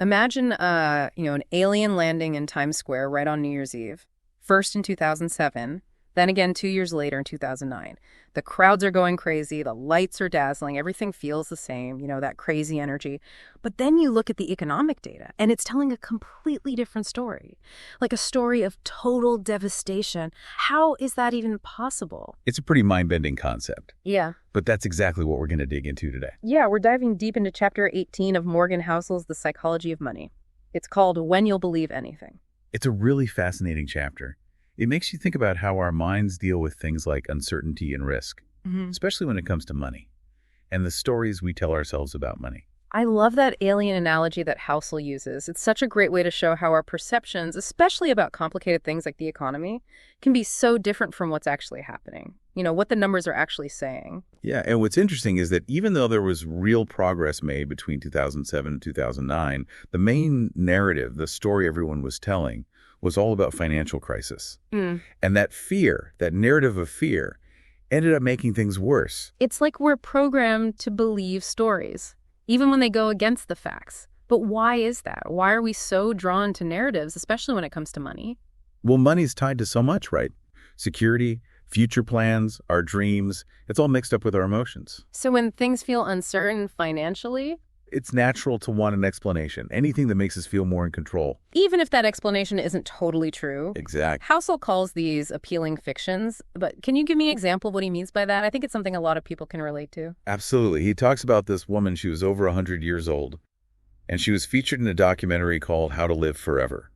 Imagine, an alien landing in Times Square right on New Year's Eve. First in 2007, then again 2 years later in 2009. The crowds are going crazy, the lights are dazzling, everything feels the same, that crazy energy. But then you look at the economic data, and it's telling a completely different story. Like a story of total devastation. How is that even possible? It's a pretty mind-bending concept, Yeah. but that's exactly what we're going to dig into today. Yeah, we're diving deep into Chapter 18 of Morgan Housel's The Psychology of Money. It's called When You'll Believe Anything. It's a really fascinating chapter. It makes you think about how our minds deal with things like uncertainty and risk, especially when it comes to money, and the stories we tell ourselves about money. I love that alien analogy that Housel uses. It's such a great way to show how our perceptions, especially about complicated things like the economy, can be so different from what's actually happening. What the numbers are actually saying. Yeah, and what's interesting is that even though there was real progress made between 2007 and 2009, the main narrative, the story everyone was telling, was all about financial crisis. And that fear, that narrative of fear, ended up making things worse. It's like we're programmed to believe stories, even when they go against the facts. But why is that? Why are we so drawn to narratives, especially when it comes to money? Well, money's tied to so much, right? Security, future plans, our dreams, it's all mixed up with our emotions. So when things feel uncertain financially, It's natural to want an explanation, anything that makes us feel more in control. even if that explanation isn't totally true. Exactly. Housel calls these appealing fictions, but can you give me an example of what he means by that? I think it's something a lot of people can relate to. Absolutely. He talks about this woman, she was over 100 years old, and she was featured in a documentary called How to Live Forever.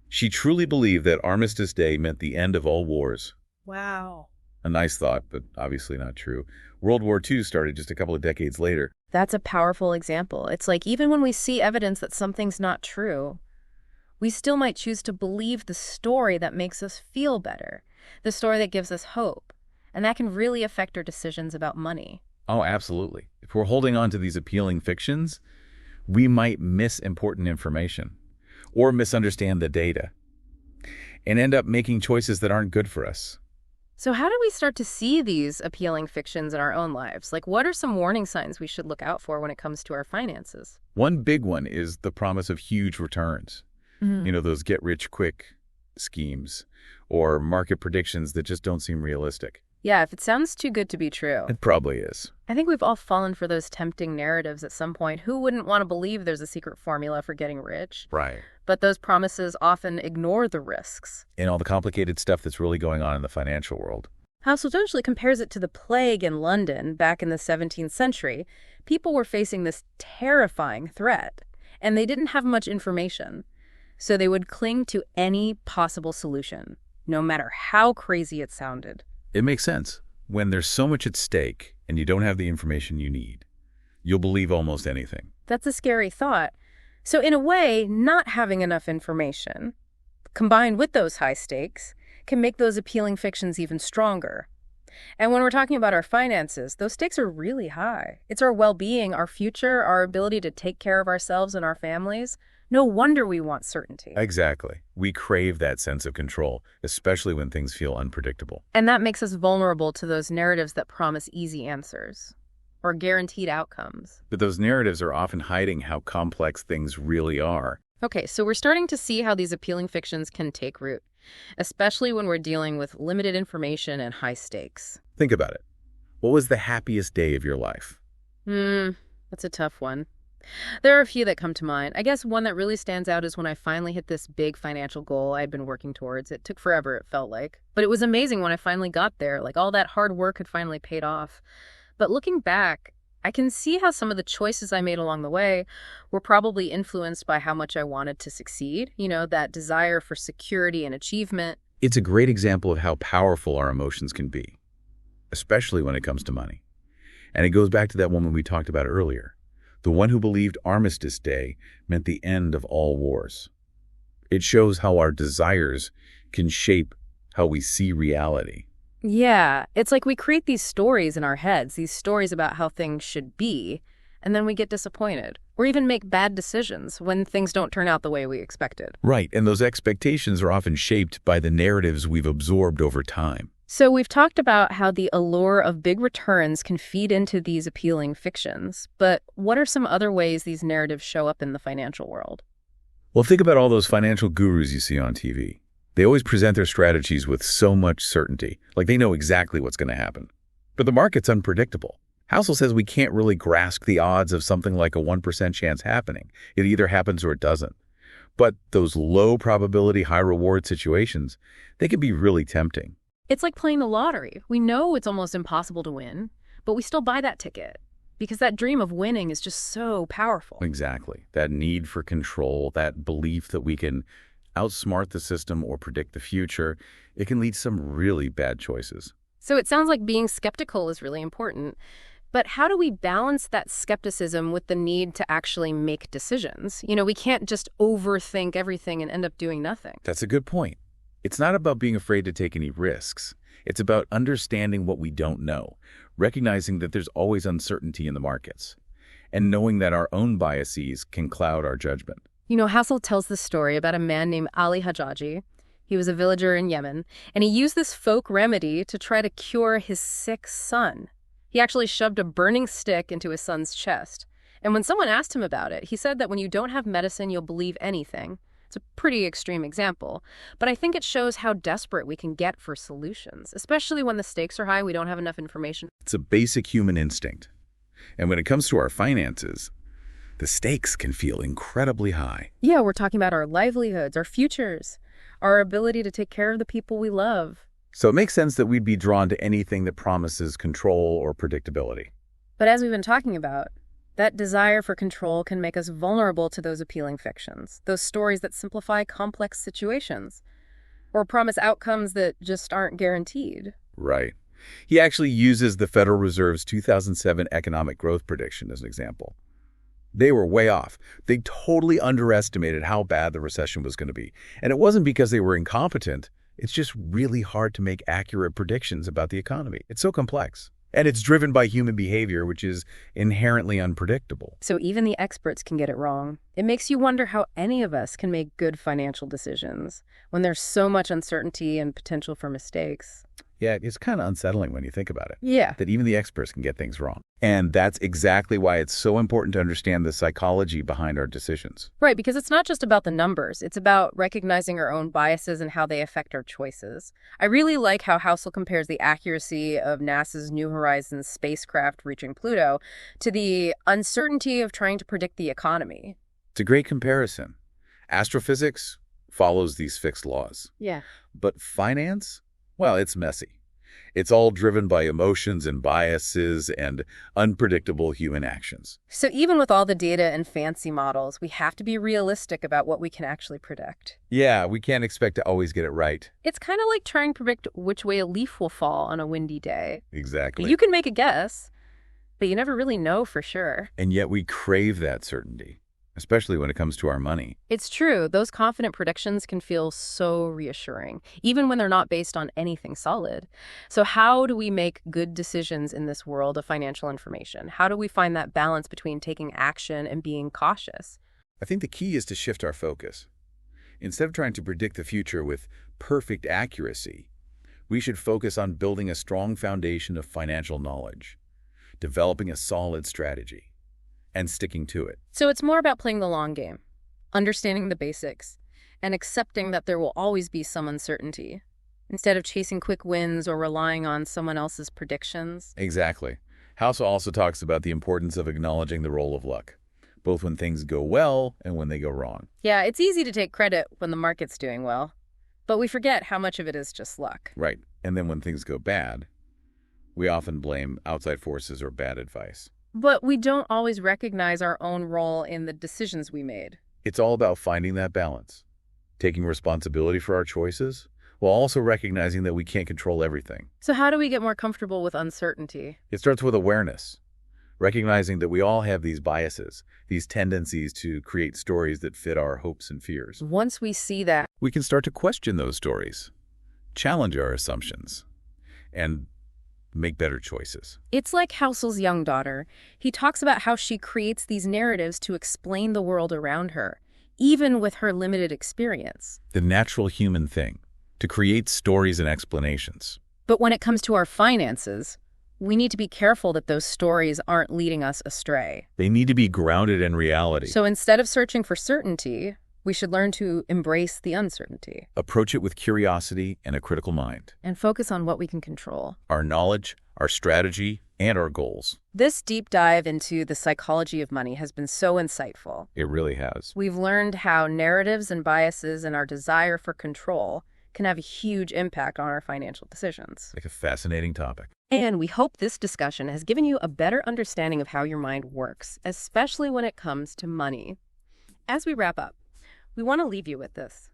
She truly believed that Armistice Day meant the end of all wars. Wow. A nice thought, but obviously not true. World War II started just a couple of decades later. That's a powerful example. It's like even when we see evidence that something's not true, we still might choose to believe the story that makes us feel better, the story that gives us hope. And that can really affect our decisions about money. Oh, absolutely. If we're holding on to these appealing fictions, we might miss important information or misunderstand the data and end up making choices that aren't good for us. So how do we start to see these appealing fictions in our own lives? Like, what are some warning signs we should look out for when it comes to our finances? One big one is the promise of huge returns. Those get-rich-quick schemes or market predictions that just don't seem realistic. Yeah, if it sounds too good to be true. It probably is. I think we've all fallen for those tempting narratives at some point. Who wouldn't want to believe there's a secret formula for getting rich? Right. But those promises often ignore the risks. And all the complicated stuff that's really going on in the financial world. Housel usually compares it to the plague in London back in the 17th century. People were facing this terrifying threat, and they didn't have much information. So they would cling to any possible solution, no matter how crazy it sounded. It makes sense. When there's so much at stake and you don't have the information you need, you'll believe almost anything. That's a scary thought. So in a way, not having enough information, combined with those high stakes, can make those appealing fictions even stronger. And when we're talking about our finances, those stakes are really high. It's our well-being, our future, our ability to take care of ourselves and our families. No wonder we want certainty. Exactly. We crave that sense of control, especially when things feel unpredictable. And that makes us vulnerable to those narratives that promise easy answers or guaranteed outcomes. But those narratives are often hiding how complex things really are. Okay, so we're starting to see how these appealing fictions can take root, especially when we're dealing with limited information and high stakes. Think about it. What was the happiest day of your life? That's a tough one. There are a few that come to mind. I guess one that really stands out is when I finally hit this big financial goal I'd been working towards. It took forever, it felt like. But it was amazing when I finally got there. Like, all that hard work had finally paid off. But looking back, I can see how some of the choices I made along the way were probably influenced by how much I wanted to succeed. That desire for security and achievement. It's a great example of how powerful our emotions can be, especially when it comes to money. And it goes back to that woman we talked about earlier. The one who believed Armistice Day meant the end of all wars. It shows how our desires can shape how we see reality. Yeah, it's like we create these stories in our heads, these stories about how things should be, and then we get disappointed or even make bad decisions when things don't turn out the way we expected. Right, and those expectations are often shaped by the narratives we've absorbed over time. So we've talked about how the allure of big returns can feed into these appealing fictions, but what are some other ways these narratives show up in the financial world? Well, think about all those financial gurus you see on TV. They always present their strategies with so much certainty, like they know exactly what's going to happen. But the market's unpredictable. Housel says we can't really grasp the odds of something like a 1% chance happening. It either happens or it doesn't. But those low probability, high reward situations, they can be really tempting. It's like playing the lottery. We know it's almost impossible to win, but we still buy that ticket because that dream of winning is just so powerful. Exactly. That need for control, that belief that we can outsmart the system or predict the future, it can lead to some really bad choices. So it sounds like being skeptical is really important. But how do we balance that skepticism with the need to actually make decisions? We can't just overthink everything and end up doing nothing. That's a good point. It's not about being afraid to take any risks. It's about understanding what we don't know, recognizing that there's always uncertainty in the markets, and knowing that our own biases can cloud our judgment. Housel tells this story about a man named Ali Hajaji. He was a villager in Yemen, and he used this folk remedy to try to cure his sick son. He actually shoved a burning stick into his son's chest. And when someone asked him about it, he said that when you don't have medicine, you'll believe anything. It's a pretty extreme example, but I think it shows how desperate we can get for solutions, especially when the stakes are high, we don't have enough information. It's a basic human instinct. And when it comes to our finances, the stakes can feel incredibly high. Yeah, we're talking about our livelihoods, our futures, our ability to take care of the people we love. So it makes sense that we'd be drawn to anything that promises control or predictability. But as we've been talking about, that desire for control can make us vulnerable to those appealing fictions, those stories that simplify complex situations, or promise outcomes that just aren't guaranteed. Right. He actually uses the Federal Reserve's 2007 economic growth prediction as an example. They were way off. They totally underestimated how bad the recession was going to be. And it wasn't because they were incompetent. It's just really hard to make accurate predictions about the economy. It's so complex. And it's driven by human behavior, which is inherently unpredictable. So even the experts can get it wrong. It makes you wonder how any of us can make good financial decisions when there's so much uncertainty and potential for mistakes. Yeah, it's kind of unsettling when you think about it. Yeah. That even the experts can get things wrong. And that's exactly why it's so important to understand the psychology behind our decisions. Right, because it's not just about the numbers. It's about recognizing our own biases and how they affect our choices. I really like how Housel compares the accuracy of NASA's New Horizons spacecraft reaching Pluto to the uncertainty of trying to predict the economy. It's a great comparison. Astrophysics follows these fixed laws. Yeah. But finance? Well, it's messy. It's all driven by emotions and biases and unpredictable human actions. So even with all the data and fancy models, we have to be realistic about what we can actually predict. Yeah, we can't expect to always get it right. It's kind of like trying to predict which way a leaf will fall on a windy day. Exactly. You can make a guess, but you never really know for sure. And yet we crave that certainty, especially when it comes to our money. It's true. Those confident predictions can feel so reassuring, even when they're not based on anything solid. So how do we make good decisions in this world of financial information? How do we find that balance between taking action and being cautious? I think the key is to shift our focus. Instead of trying to predict the future with perfect accuracy, we should focus on building a strong foundation of financial knowledge, developing a solid strategy, and sticking to it. So it's more about playing the long game, understanding the basics, and accepting that there will always be some uncertainty, instead of chasing quick wins or relying on someone else's predictions. Exactly. Housel also talks about the importance of acknowledging the role of luck, both when things go well and when they go wrong. Yeah, it's easy to take credit when the market's doing well, but we forget how much of it is just luck. Right. And then when things go bad, we often blame outside forces or bad advice. But we don't always recognize our own role in the decisions we made. It's all about finding that balance, taking responsibility for our choices, while also recognizing that we can't control everything. So how do we get more comfortable with uncertainty? It starts with awareness, recognizing that we all have these biases, these tendencies to create stories that fit our hopes and fears. Once we see that, We can start to question those stories, challenge our assumptions, and make better choices. it's like Housel's young daughter. He talks about how she creates these narratives to explain the world around her, even with her limited experience. The natural human thing, to create stories and explanations. But when it comes to our finances, we need to be careful that those stories aren't leading us astray. They need to be grounded in reality. So instead of searching for certainty, we should learn to embrace the uncertainty Approach it with curiosity and a critical mind. and focus on what we can control. Our knowledge, our strategy, and our goals. This deep dive into the psychology of money has been so insightful. It really has. We've learned how narratives and biases and our desire for control can have a huge impact on our financial decisions. Like a fascinating topic. And we hope this discussion has given you a better understanding of how your mind works, especially when it comes to money. As we wrap up, we want to leave you with this.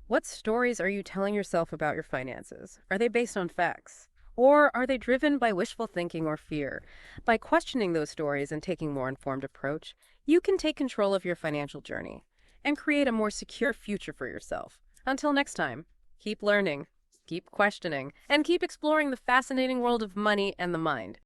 What stories are you telling yourself about your finances? Are they based on facts? Or are they driven by wishful thinking or fear? By questioning those stories and taking a more informed approach, you can take control of your financial journey and create a more secure future for yourself. Until next time, keep learning, keep questioning, and keep exploring the fascinating world of money and the mind.